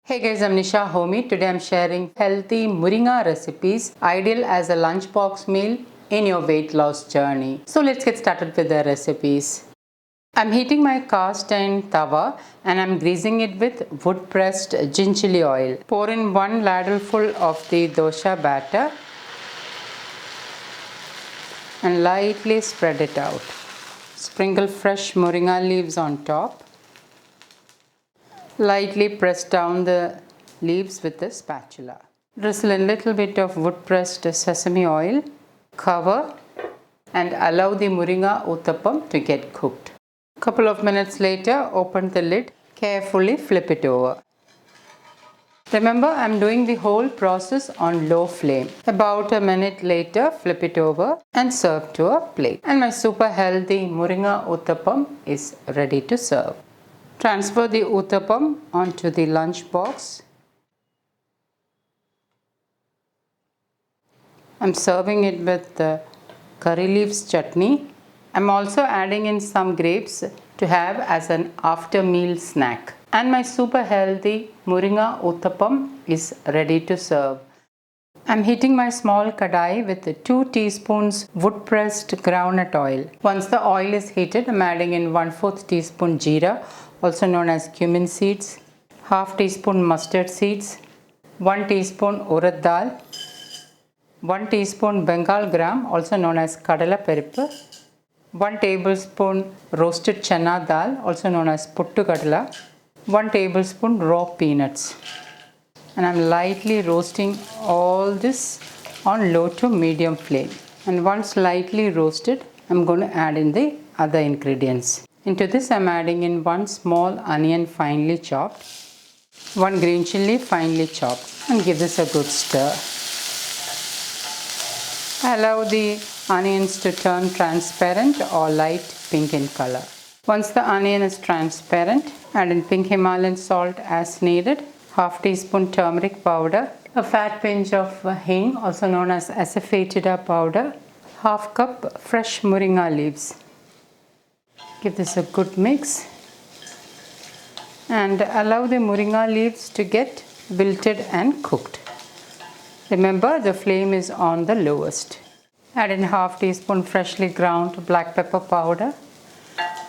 Hey guys, I'm Nisa Homey. Today I'm sharing healthy Moringa recipes ideal as a lunchbox meal in your weight loss journey. So let's get started with the recipes. I'm heating my cast iron tawa and I'm greasing it with wood pressed gingerly oil. Pour in 1 ladleful of the dosa batter and lightly spread it out. Sprinkle fresh moringa leaves on top. Lightly press down the leaves with a spatula. Drizzle a little bit of wood pressed sesame oil. Cover and allow the moringa uthappam to get cooked. Couple of minutes later, open the lid. Carefully flip it over. Remember, I'm doing the whole process on low flame. About a minute later, flip it over and serve to a plate. And my super healthy moringa uthappam is ready to serve. Transfer the uthappam onto the lunch box. I'm serving it with curry leaves chutney. I'm also adding in some grapes to have as an after meal snack. And my super healthy moringa uthappam is ready to serve. I'm heating my small kadai with 2 teaspoons wood pressed groundnut oil. Once the oil is heated, I'm adding in 1/4 teaspoon jeera, also known as cumin seeds, half teaspoon mustard seeds, 1 teaspoon urad dal, 1 teaspoon Bengal gram, also known as kadala perippu, 1 tablespoon roasted chana dal, also known as puttu kadala, 1 tablespoon raw peanuts. And I'm lightly roasting all this on low to medium flame. And once lightly roasted, I'm going to add in the other ingredients. Into this, I'm adding in 1 small onion finely chopped, 1 green chilli finely chopped, and give this a good stir. Allow the onions to turn transparent or light pink in color. Once the onion is transparent, add in pink Himalayan salt as needed, half teaspoon turmeric powder, a fat pinch of hing, also known as asafoetida powder, half cup fresh moringa leaves. Give this a good mix and allow the moringa leaves to get wilted and cooked. Remember, the flame is on the lowest. Add in half teaspoon freshly ground black pepper powder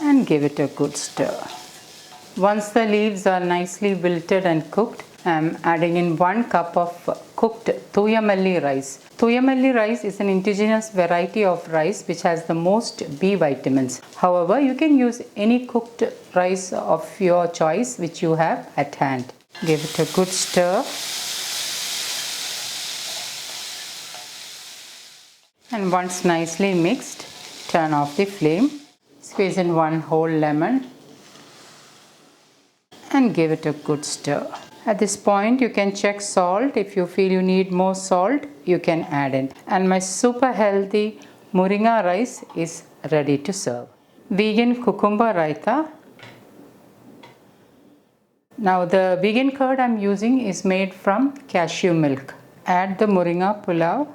and give it a good stir. Once the leaves are nicely wilted and cooked, I am adding in 1 cup of cooked thuyamalli rice. Thuyamalli rice is an indigenous variety of rice which has the most B vitamins. However, you can use any cooked rice of your choice which you have at hand. Give it a good stir. And once nicely mixed, turn off the flame. Squeeze in 1 whole lemon and give it a good stir. At this point, you can check salt. If you feel you need more salt, you can add in. And my super healthy moringa rice is ready to serve. Vegan cucumber raita. Now the vegan curd I'm using is made from cashew milk. Add the moringa pulao.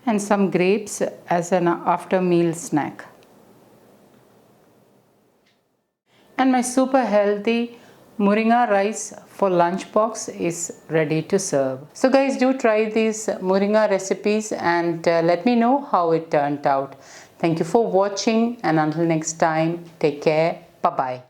And some grapes as an after meal snack. And my super healthy moringa rice for lunchbox is ready to serve. So guys, do try these moringa recipes and let me know how it turned out. Thank you for watching and until next time, take care. Bye-bye.